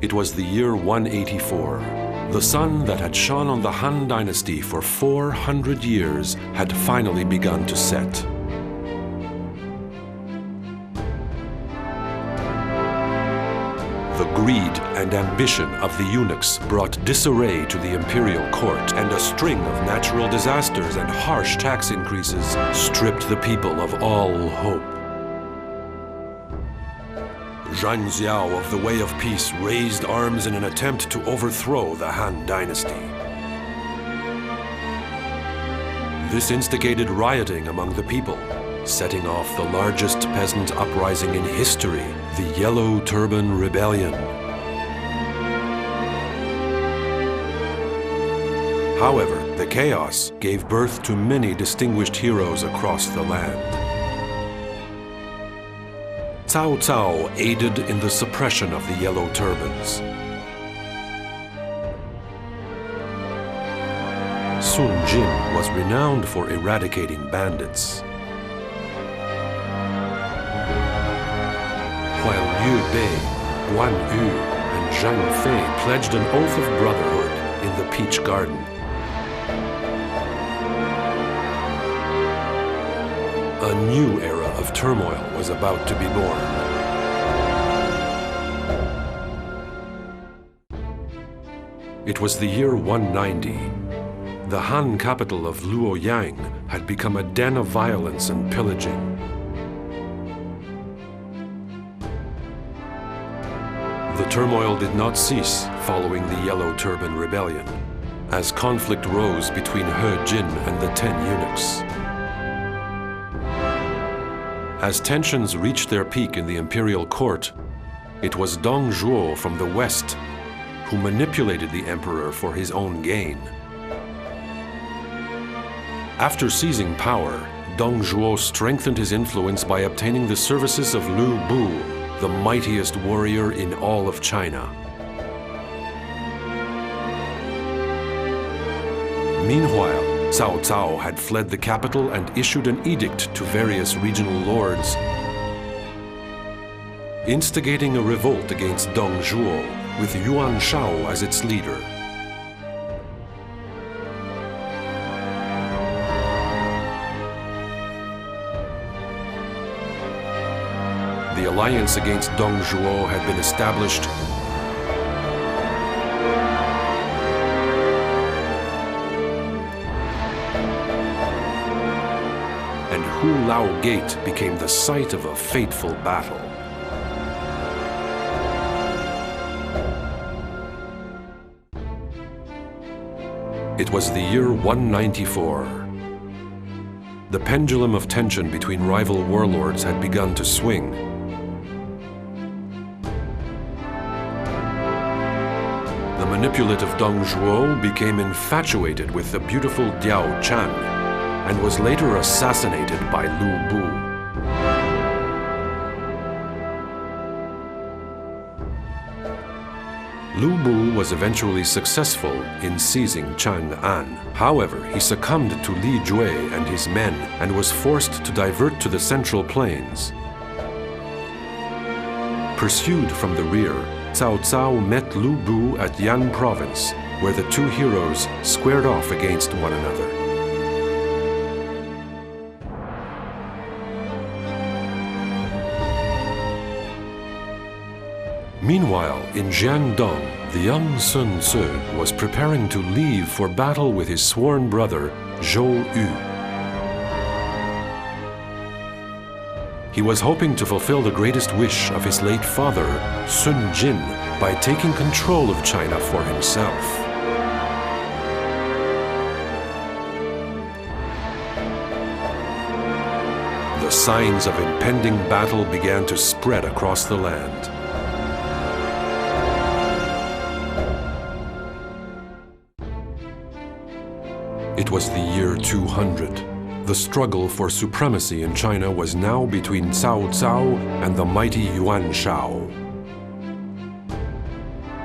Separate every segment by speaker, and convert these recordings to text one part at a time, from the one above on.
Speaker 1: It was the year 184. The sun that had shone on the Han Dynasty for 400 years had finally begun to set. The greed and ambition of the eunuchs brought disarray to the imperial court, and a string of natural disasters and harsh tax increases stripped the people of all hope. Zhang Xiao of the Way of Peace raised arms in an attempt to overthrow the Han Dynasty. This instigated rioting among the people, setting off the largest peasant uprising in history, the Yellow Turban Rebellion. However, the chaos gave birth to many distinguished heroes across the land. Cao Cao aided in the suppression of the Yellow Turbans. Sun Jin was renowned for eradicating bandits. While Liu Bei, Guan Yu, and Zhang Fei pledged an oath of brotherhood in the Peach Garden. A new era of turmoil was about to be born. It was the year 190. The Han capital of Luoyang had become a den of violence and pillaging. The turmoil did not cease following the Yellow Turban Rebellion, as conflict rose between He Jin and the 10 eunuchs. As tensions reached their peak in the imperial court, it was Dong Zhuo from the west who manipulated the emperor for his own gain. After seizing power, Dong Zhuo strengthened his influence by obtaining the services of Lu Bu, the mightiest warrior in all of China. Meanwhile, Cao Cao had fled the capital and issued an edict to various regional lords, instigating a revolt against Dong Zhuo, with Yuan Shao as its leader. The alliance against Dong Zhuo had been established, and Hu Lao Gate became the site of a fateful battle. It was the year 194. The pendulum of tension between rival warlords had begun to swing. The manipulative Dong Zhuo became infatuated with the beautiful Diao Chan and was later assassinated by Lu Bu. Lu Bu was eventually successful in seizing Chang'an. However, he succumbed to Li Jue and his men and was forced to divert to the Central Plains. Pursued from the rear, Cao Cao met Lu Bu at Yan Province, where the two heroes squared off against one another. Meanwhile, in Jiandong, the young Sun Ce was preparing to leave for battle with his sworn brother, Zhou Yu. He was hoping to fulfill the greatest wish of his late father, Sun Jin, by taking control of China for himself. The signs of impending battle began to spread across the land. It was the year 200. The struggle for supremacy in China was now between Cao Cao and the mighty Yuan Shao.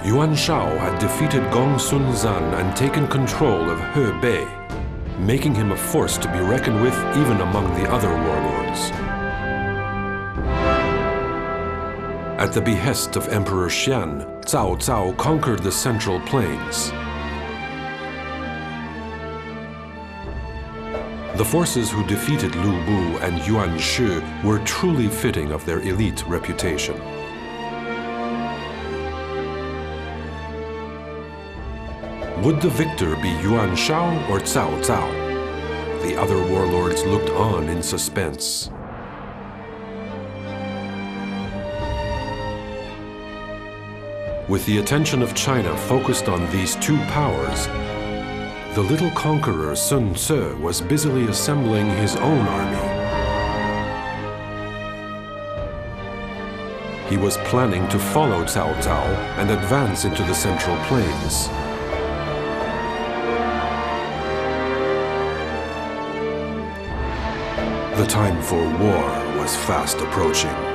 Speaker 1: Yuan Shao had defeated Gongsun Zan and taken control of Hebei, making him a force to be reckoned with even among the other warlords. At the behest of Emperor Xian, Cao Cao conquered the Central Plains. The forces who defeated Lu Bu and Yuan Shi were truly fitting of their elite reputation. Would the victor be Yuan Shao or Cao Cao? The other warlords looked on in suspense. With the attention of China focused on these two powers, the little conqueror Sun Ce was busily assembling his own army. He was planning to follow Cao Cao and advance into the Central Plains. The time for war was fast approaching.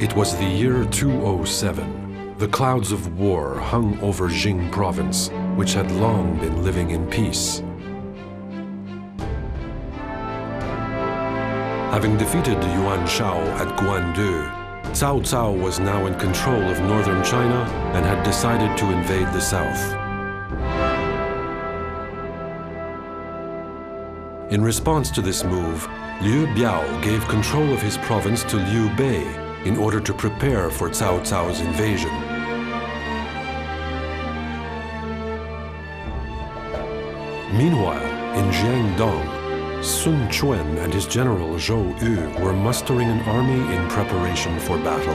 Speaker 1: It was the year 207. The clouds of war hung over Jing province, which had long been living in peace. Having defeated Yuan Shao at Guandu, Cao Cao was now in control of northern China and had decided to invade the south. In response to this move, Liu Biao gave control of his province to Liu Bei in order to prepare for Cao Cao's invasion. Meanwhile, in Jiangdong, Sun Quan and his general Zhou Yu were mustering an army in preparation for battle.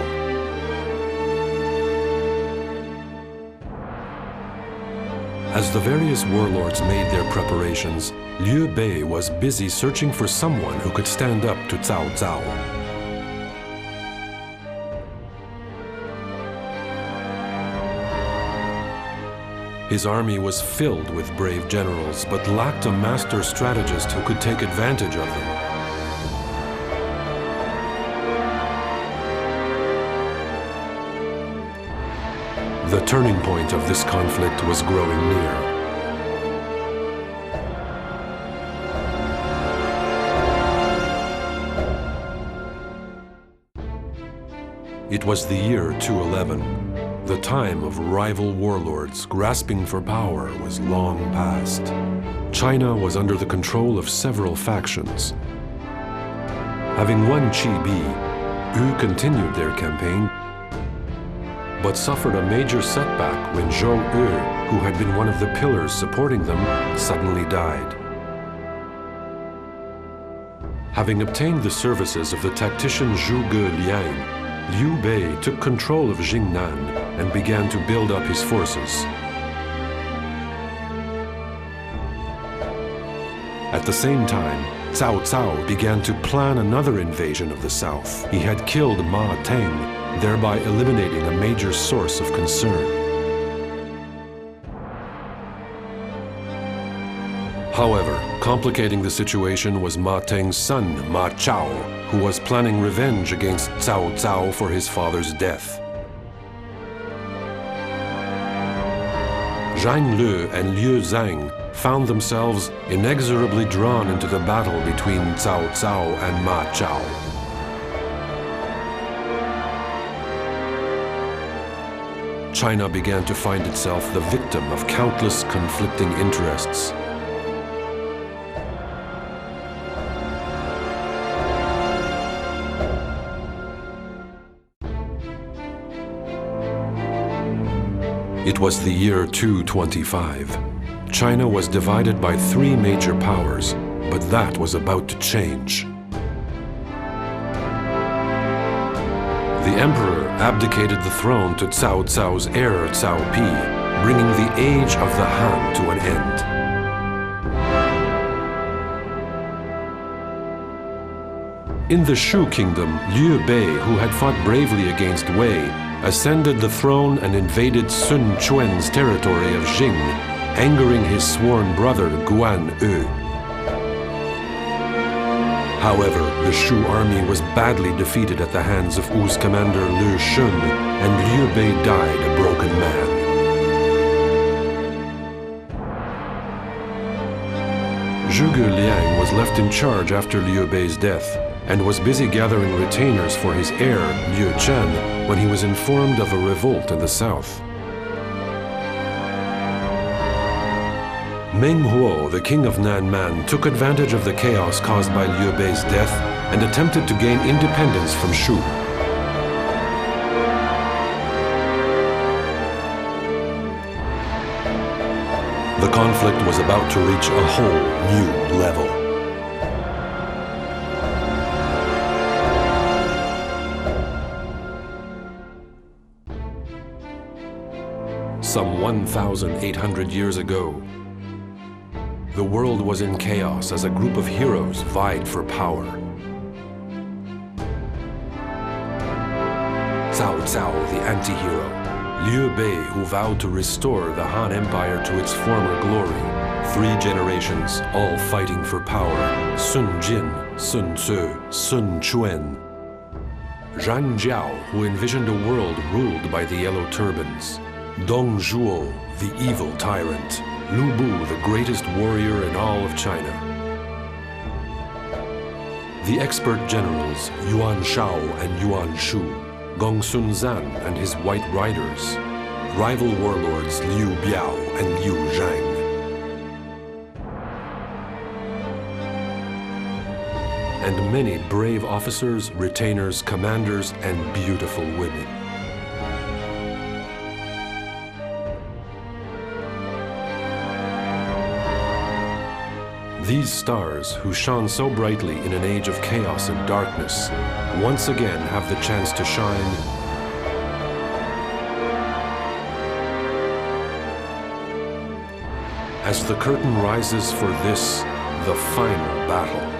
Speaker 1: As the various warlords made their preparations, Liu Bei was busy searching for someone who could stand up to Cao Cao. His army was filled with brave generals, but lacked a master strategist who could take advantage of them. The turning point of this conflict was growing near. It was the year 211. The time of rival warlords grasping for power was long past. China was under the control of several factions. Having won Chibi, Yu continued their campaign, but suffered a major setback when Zhou Yu, who had been one of the pillars supporting them, suddenly died. Having obtained the services of the tactician Zhuge Liang, Liu Bei took control of Jingnan and began to build up his forces. At the same time, Cao Cao began to plan another invasion of the south. He had killed Ma Teng, thereby eliminating a major source of concern. However, complicating the situation was Ma Teng's son, Ma Chao, who was planning revenge against Cao Cao for his father's death. Zhang Lu and Liu Zhang found themselves inexorably drawn into the battle between Cao Cao and Ma Chao. China began to find itself the victim of countless conflicting interests. It was the year 225. China was divided by three major powers, but that was about to change. The emperor abdicated the throne to Cao Cao's heir Cao Pi, bringing the age of the Han to an end. In the Shu kingdom, Liu Bei, who had fought bravely against Wei, ascended the throne and invaded Sun Quan's territory of Jing, angering his sworn brother Guan Yu. However, the Shu army was badly defeated at the hands of Wu's commander Lu Shun, and Liu Bei died a broken man. Zhuge Liang was left in charge after Liu Bei's death and was busy gathering retainers for his heir, Liu Chen, when he was informed of a revolt in the south. Meng Huo, the king of Nanman, took advantage of the chaos caused by Liu Bei's death and attempted to gain independence from Shu. The conflict was about to reach a whole new level. Some 1,800 years ago, the world was in chaos as a group of heroes vied for power. Cao Cao, the anti-hero. Liu Bei, who vowed to restore the Han Empire to its former glory. 3 generations, all fighting for power. Sun Jin, Sun Tzu, Sun Quan. Zhang Jiao, who envisioned a world ruled by the Yellow Turbans. Dong Zhuo, the evil tyrant. Lu Bu, the greatest warrior in all of China. The expert generals Yuan Shao and Yuan Shu, Gong Sun Zan and his White Riders, rival warlords Liu Biao and Liu Zhang. And many brave officers, retainers, commanders, and beautiful women. These stars, who shone so brightly in an age of chaos and darkness, once again have the chance to shine as the curtain rises for this, the final battle.